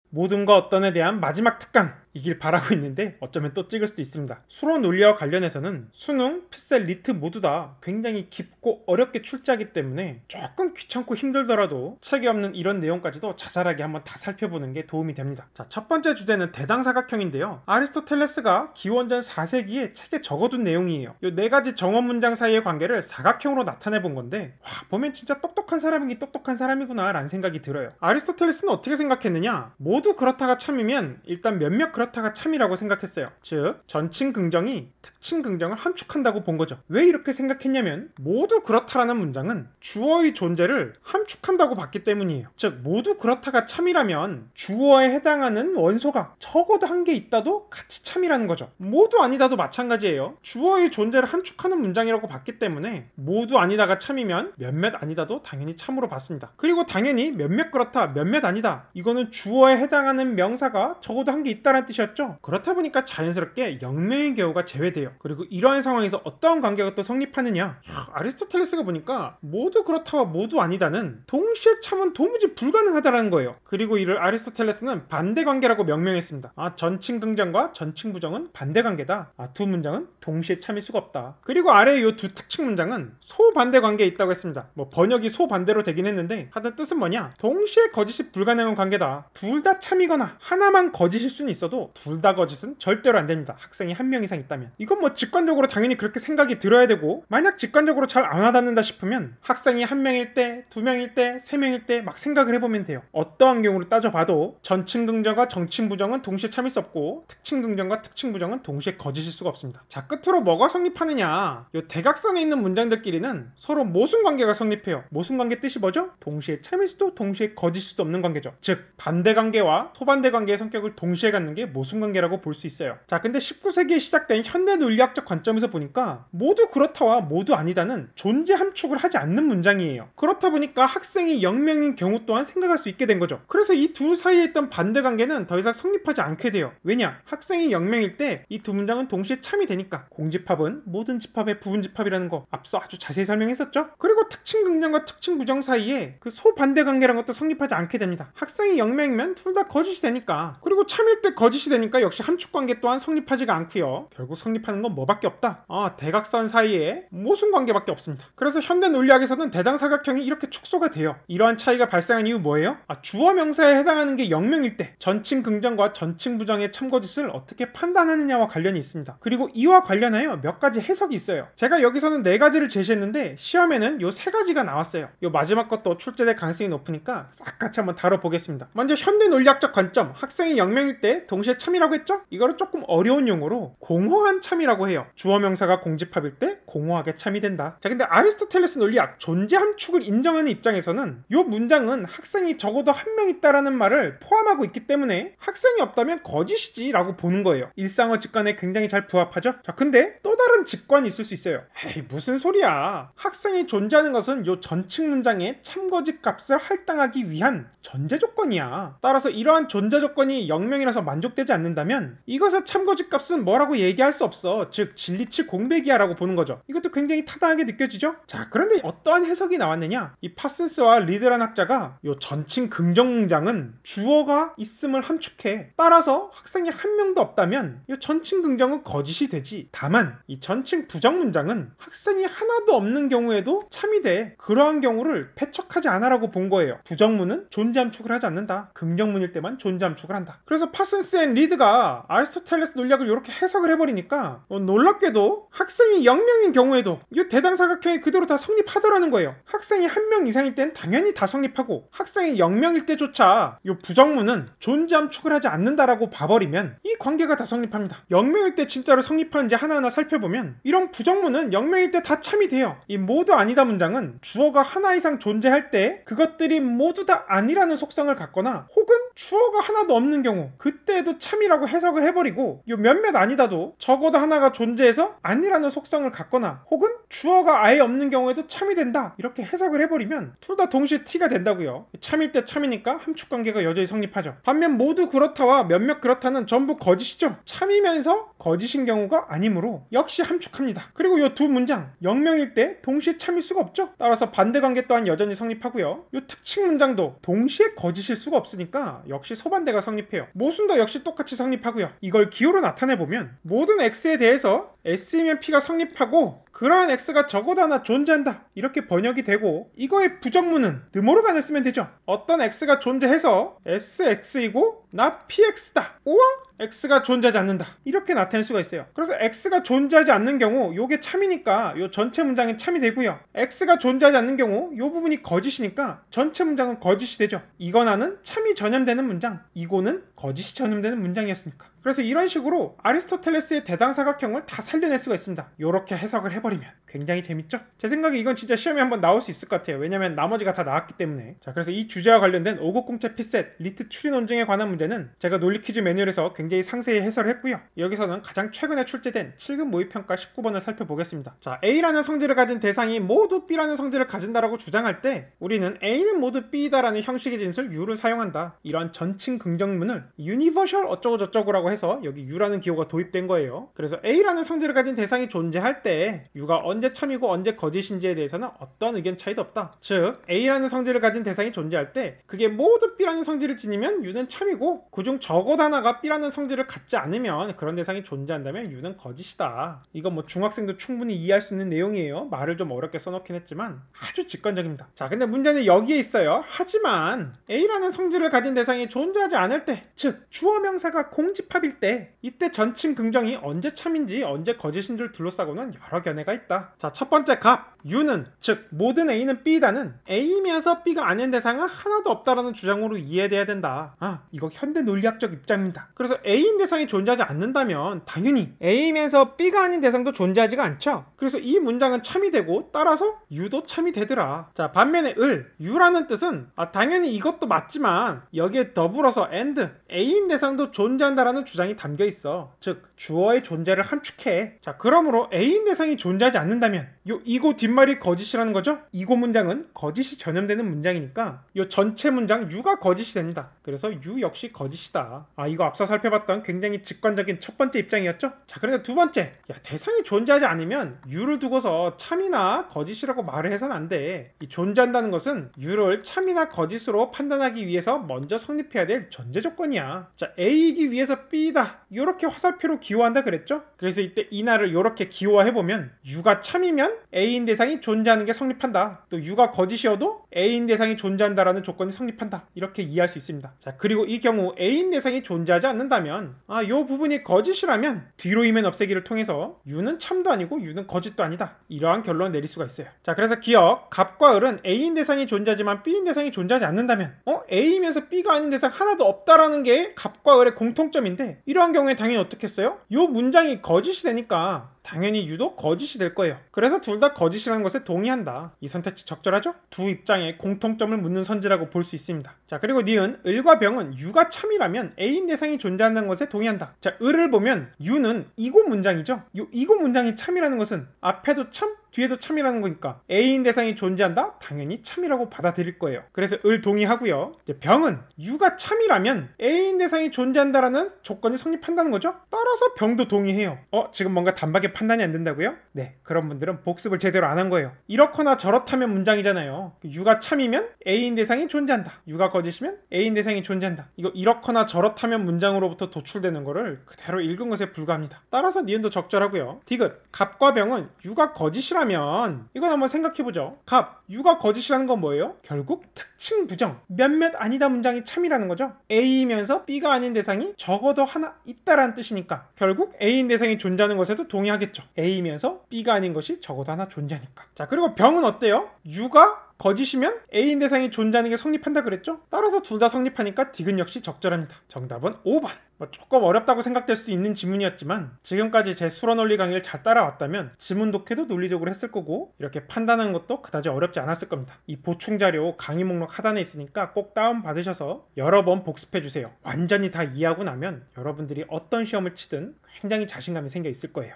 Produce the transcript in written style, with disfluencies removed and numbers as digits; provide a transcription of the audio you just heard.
모든과 어떤에 대한 마지막 특강 이길 바라고 있는데 어쩌면 또 찍을 수도 있습니다. 수로 논리와 관련해서는 수능, 피셀, 리트 모두 다 굉장히 깊고 어렵게 출제하기 때문에 조금 귀찮고 힘들더라도 책에 없는 이런 내용까지도 자잘하게 한번 다 살펴보는 게 도움이 됩니다. 자, 첫 번째 주제는 대당사각형인데요. 아리스토텔레스가 기원전 4세기에 책에 적어둔 내용이에요. 이 네 가지 정원 문장 사이의 관계를 사각형으로 나타내 본 건데 보면 진짜 똑똑한 사람이긴 똑똑한 사람이구나 라는 생각이 들어요. 아리스토텔레스는 어떻게 생각했느냐, 모두 그렇다가 참이면 일단 몇몇 그렇다가 참이라고 생각했어요. 즉 전칭 긍정이 특칭 긍정을 함축한다고 본 거죠. 왜 이렇게 생각했냐면 모두 그렇다라는 문장은 주어의 존재를 함축한다고 봤기 때문이에요. 즉 모두 그렇다가 참이라면 주어에 해당하는 원소가 적어도 한 개 있다도 같이 참이라는 거죠. 모두 아니다도 마찬가지예요. 주어의 존재를 함축하는 문장이라고 봤기 때문에 모두 아니다가 참이면 몇몇 아니다도 당연히 참으로 봤습니다. 그리고 당연히 몇몇 그렇다 몇몇 아니다 이거는 주어에 해당하는 명사가 적어도 한 개 있다는 뜻이었죠. 그렇다 보니까 자연스럽게 영명의 경우가 제외돼요. 그리고 이러한 상황에서 어떠한 관계가 또 성립하느냐, 아리스토텔레스가 보니까 모두 그렇다와 모두 아니다는 동시에 참은 도무지 불가능하다는 거예요. 그리고 이를 아리스토텔레스는 반대관계라고 명명했습니다. 전칭 긍정과 전칭 부정은 반대관계다. 두 문장은 동시에 참일 수가 없다. 그리고 아래의 이 두 특징 문장은 소반대관계에 있다고 했습니다. 번역이 소반대로 되긴 했는데 하여튼 뜻은 뭐냐, 동시에 거짓이 불가능한 관계다. 둘 다 참이거나 하나만 거짓일 수는 있어도 둘 다 거짓은 절대로 안 됩니다. 학생이 한 명 이상 있다면. 이건 직관적으로 당연히 그렇게 생각이 들어야 되고, 만약 직관적으로 잘 안 와닿는다 싶으면 학생이 한 명일 때, 두 명일 때, 세 명일 때 막 생각을 해보면 돼요. 어떠한 경우로 따져봐도 전칭 긍정과 정칭 부정은 동시에 참일 수 없고 특칭 긍정과 특칭 부정은 동시에 거짓일 수가 없습니다. 자, 끝으로 뭐가 성립하느냐, 이 대각선에 있는 문장들끼리는 서로 모순 관계가 성립해요. 모순 관계 뜻이 뭐죠? 동시에 참일 수도 동시에 거짓일 수도 없는 관계죠. 즉 반대 관계와 소반대 관계의 성격을 동시에 갖는 게 모순 관계라고 볼 수 있어요. 자, 근데 19세기에 시작된 현대 논리학적 관점에서 보니까 모두 그렇다와 모두 아니다는 존재 함축을 하지 않는 문장이에요. 그렇다 보니까 학생이 영명인 경우 또한 생각할 수 있게 된 거죠. 그래서 이 두 사이에 있던 반대 관계는 더 이상 성립하지 않게 돼요. 왜냐? 학생이 영명일 때 이 두 문장은 동시에 참이 되니까. 공집합은 모든 집합의 부분집합이라는 거 앞서 아주 자세히 설명했었죠. 그리고 특칭 긍정과 특칭 부정 사이에 그 소반대 관계라는 것도 성립하지 않게 됩니다. 학생이 영명이면 둘 다 거짓이 되니까. 그리고 참일 때 거짓이 되니까 역시 함축 관계 또한 성립하지가 않고요. 결국 성립하는 건 뭐밖에 없다? 대각선 사이에 모순 관계밖에 없습니다. 그래서 현대 논리학에서는 대당사각형이 이렇게 축소가 돼요. 이러한 차이가 발생한 이유 뭐예요? 주어 명사에 해당하는 게 영명일 때 전칭 긍정과 전칭 부정의 참거짓을 어떻게 판단하느냐와 관련이 있습니다. 그리고 이와 관련하여 몇 가지 해석이 있어요. 제가 여기서는 네 가지를 제시했는데 시험에는 요 세 가지가 나왔어요. 요 마지막 것도 출제될 가능성이 높으니까 싹 같이 한번 다뤄보겠습니다. 먼저 현대 논리학적 관점, 학생이 영명일 때 동시에 참이라고 했죠? 이거를 조금 어려운 용어로 공허한 참이라고 해요. 주어 명사가 공집합일 때 공허하게 참이 된다. 자, 근데 아리스토텔레스 논리학 존재 함축을 인정하는 입장에서는 요 문장은 학생이 적어도 한 명 있다라는 말을 포함하고 있기 때문에 학생이 없다면 거짓이지 라고 보는 거예요. 일상어 직관에 굉장히 잘 부합하죠? 자, 근데 또 다른 직관이 있을 수 있어요. 에이, 무슨 소리야. 학생이 존재하는 것은 요 전칭 문장의 참거짓 값을 할당하기 위한 전제 조건이야. 따라서 이러한 존재 조건이 영명이라서 만족되지 않는다면 이것의 참거짓 값은 뭐라고 얘기할 수 없어. 즉 진리치 공백이야 라고 보는 거죠. 이것도 굉장히 타당하게 느껴지죠? 자, 그런데 어떠한 해석이 나왔느냐, 이 파슨스와 리드란 학자가 요 전칭 긍정 문장은 주어가 있음을 함축해. 따라서 학생이 한 명도 없다면 이 전칭 긍정은 거짓이 되지. 다만 이 전칭 부정 문장은 학생이 하나도 없는 경우에도 참이 돼. 그러한 경우를 배척하지 않아라고 본 거예요. 부정문은 존재 함축을 하지 않는다. 긍정문일 때만 존재 함축을 한다. 그래서 파슨스 앤 리드가 아리스토텔레스 논리학을 이렇게 해석을 해버리니까 놀랍게도 학생이 0명인 경우에도 이 대당사각형이 그대로 다 성립하더라는 거예요. 학생이 한 명 이상일 땐 당연히 다 성립하고 학생이 0명일 때조차 이 부정문은 존재 함축을 하지 않는다라고 봐버리면 이 관계가 다 성립합니다. 0명일 때 진짜로 성립하는지 하나하나 살펴보면 이런 부정문은 0명일 때 다 참이 돼요. 이 모두 아니다 문장은 주어가 하나 이상 존재할 때 그것들이 모두 다 아니라는 속성을 갖거나 혹은 주어가 하나도 없는 경우 그때에도 참이라고 해석을 해버리고 요 몇몇 아니다도 적어도 하나가 존재해서 아니라는 속성을 갖거나 혹은 주어가 아예 없는 경우에도 참이 된다 이렇게 해석을 해버리면 둘 다 동시에 T가 된다고요. 참일 때 참이니까 함축관계가 여전히 성립하죠. 반면 모두 그렇다와 몇몇 그렇다는 전부 거짓이죠. 참이면서 거짓인 경우가 아니므로 역시 함축합니다. 그리고 요 두 문장 영명일 때 동시에 참일 수가 없죠. 따라서 반대관계 또한 여전히 성립하고요. 요 특칙 문장도 동시에 거짓일 수가 없으니까 역시 소반대가 성립해요. 모순도 역시 똑같이 성립하고요. 이걸 기호로 나타내보면 모든 X에 대해서 S이면 P가 성립하고 그러한 X가 적어도 하나 존재한다 이렇게 번역이 되고 이거의 부정문은 느모르간을 쓰면 되죠. 어떤 X가 존재해서 SX이고 나 PX다 오와 X가 존재하지 않는다 이렇게 나타낼 수가 있어요. 그래서 X가 존재하지 않는 경우 요게 참이니까 요 전체 문장이 참이 되고요. X가 존재하지 않는 경우 요 부분이 거짓이니까 전체 문장은 거짓이 되죠. 이거나는 참이 전염되는 문장 이거는 거짓이 전염되는 문장이었으니까. 그래서 이런 식으로 아리스토텔레스의 대당사각형을 다 살려낼 수가 있습니다. 요렇게 해석을 해버리면 굉장히 재밌죠? 제 생각에 이건 진짜 시험에 한번 나올 수 있을 것 같아요. 왜냐면 나머지가 다 나왔기 때문에. 자, 그래서 이 주제와 관련된 오곡공채 피셋 리트 추리 논증에 관한 문제는 제가 논리 퀴즈 매뉴얼에서 굉장히 상세히 해설을 했고요. 여기서는 가장 최근에 출제된 7급 모의평가 19번을 살펴보겠습니다. 자, A라는 성질을 가진 대상이 모두 B라는 성질을 가진다라고 주장할 때 우리는 A는 모두 B다라는 형식의 진술 U를 사용한다. 이런 전칭 긍정문을 유니버셜 어쩌고저쩌고라고 해서 여기 U라는 기호가 도입된 거예요. 그래서 A라는 성질을 가진 대상이 존재할 때 U가 언제 참이고 언제 거짓인지에 대해서는 어떤 의견 차이도 없다. 즉 A라는 성질을 가진 대상이 존재할 때 그게 모두 B라는 성질을 지니면 U는 참이고 그중 적어도 하나가 B라는 성질을 갖지 않으면 그런 대상이 존재한다면 U는 거짓이다. 이건 뭐 중학생도 충분히 이해할 수 있는 내용이에요. 말을 좀 어렵게 써놓긴 했지만 아주 직관적입니다. 자, 근데 문제는 여기에 있어요. 하지만 A라는 성질을 가진 대상이 존재하지 않을 때, 즉 주어 명사가 공집합일 때 이때 전칭 긍정이 언제 참인지 언제 거짓인지를 둘러싸고는 여러 견해가 있다. 자, 첫 번째 갑 U는, 즉 모든 A는 B다는 A면서 B가 아닌 대상은 하나도 없다라는 주장으로 이해돼야 된다. 이거 현대 논리학적 입장입니다. 그래서 A인 대상이 존재하지 않는다면 당연히 A면서 B가 아닌 대상도 존재하지가 않죠. 그래서 이 문장은 참이 되고 따라서 U도 참이 되더라. 자, 반면에 U라는 뜻은 당연히 이것도 맞지만 여기에 더불어서 and A인 대상도 존재한다라는 주장이 담겨 있어. 즉 주어의 존재를 함축해. 자, 그러므로 A인 대상이 존재하지 않는다면 요 이고 뒷말이 거짓이라는 거죠. 이고 문장은 거짓이 전염되는 문장이니까 요 전체 문장 U가 거짓이 됩니다. 그래서 U 역시 거짓이다. 이거 앞서 살펴봤던 굉장히 직관적인 첫 번째 입장이었죠. 자, 그런데 두 번째, 대상이 존재하지 않으면 U를 두고서 참이나 거짓이라고 말을 해서는 안 돼. 이 존재한다는 것은 U를 참이나 거짓으로 판단하기 위해서 먼저 성립해야 될 전제 조건이야. 자, A이기 위해서 B다 이렇게 화살표로 기호한다 그랬죠. 그래서 이때 이날을 이렇게 기호화해보면 U가 참이면 A인 대상이 존재하는 게 성립한다. 또 U가 거짓이어도 A인 대상이 존재한다라는 조건이 성립한다. 이렇게 이해할 수 있습니다. 자, 그리고 이 경우 A인 대상이 존재하지 않는다면 요 부분이 거짓이라면 뒤로 이면 없애기를 통해서 U는 참도 아니고 U는 거짓도 아니다. 이러한 결론을 내릴 수가 있어요. 자, 그래서 기억, 갑과 을은 A인 대상이 존재하지만 B인 대상이 존재하지 않는다면 A이면서 B가 아닌 대상 하나도 없다라는 게 갑과 을의 공통점인데 이러한 경우에 당연히 어떻게 했어요? 요 문장이 거짓이 되니까 당연히 U도 거짓이 될 거예요. 그래서 둘 다 거짓이라는 것에 동의한다. 이 선택지 적절하죠? 두 입장의 공통점을 묻는 선지라고 볼 수 있습니다. 자, 그리고 니은, 을과 병은 U가 참이라면 A인 대상이 존재한다는 것에 동의한다. 자, 을을 보면 U는 이고 문장이죠. 요 이고 문장이 참이라는 것은 앞에도 참, 뒤에도 참이라는 거니까 A인 대상이 존재한다? 당연히 참이라고 받아들일 거예요. 그래서 을 동의하고요. 이제 병은 U가 참이라면 A인 대상이 존재한다라는 조건이 성립한다는 거죠. 따라서 병도 동의해요. 지금 뭔가 단박에 판단이 안 된다고요? 네, 그런 분들은 복습을 제대로 안 한 거예요. 이렇거나 저렇다면 문장이잖아요. U가 참이면 A인 대상이 존재한다. U가 거짓이면 A인 대상이 존재한다. 이거 이렇거나 저렇다면 문장으로부터 도출되는 거를 그대로 읽은 것에 불과합니다. 따라서 니은도 적절하고요. 디귿, 갑과 병은 U가 거짓이라면 이건 한번 생각해보죠. 갑, U가 거짓이라는 건 뭐예요? 결국 특징 부정, 몇몇 아니다 문장이 참이라는 거죠. A이면서 B가 아닌 대상이 적어도 하나 있다라는 뜻이니까 결국 A인 대상이 존재하는 것에도 동의하겠죠. A이면서 B가 아닌 것이 적어도 하나 존재하니까. 자, 그리고 병은 어때요? U가 거짓이면 A인 대상이 존재하는 게 성립한다 그랬죠? 따라서 둘 다 성립하니까 디귿 역시 적절합니다. 정답은 5번. 조금 어렵다고 생각될 수 있는 지문이었지만 지금까지 제 수로 논리 강의를 잘 따라왔다면 지문 독해도 논리적으로 했을 거고 이렇게 판단하는 것도 그다지 어렵지 않았을 겁니다. 이 보충 자료 강의 목록 하단에 있으니까 꼭 다운 받으셔서 여러 번 복습해 주세요. 완전히 다 이해하고 나면 여러분들이 어떤 시험을 치든 굉장히 자신감이 생겨 있을 거예요.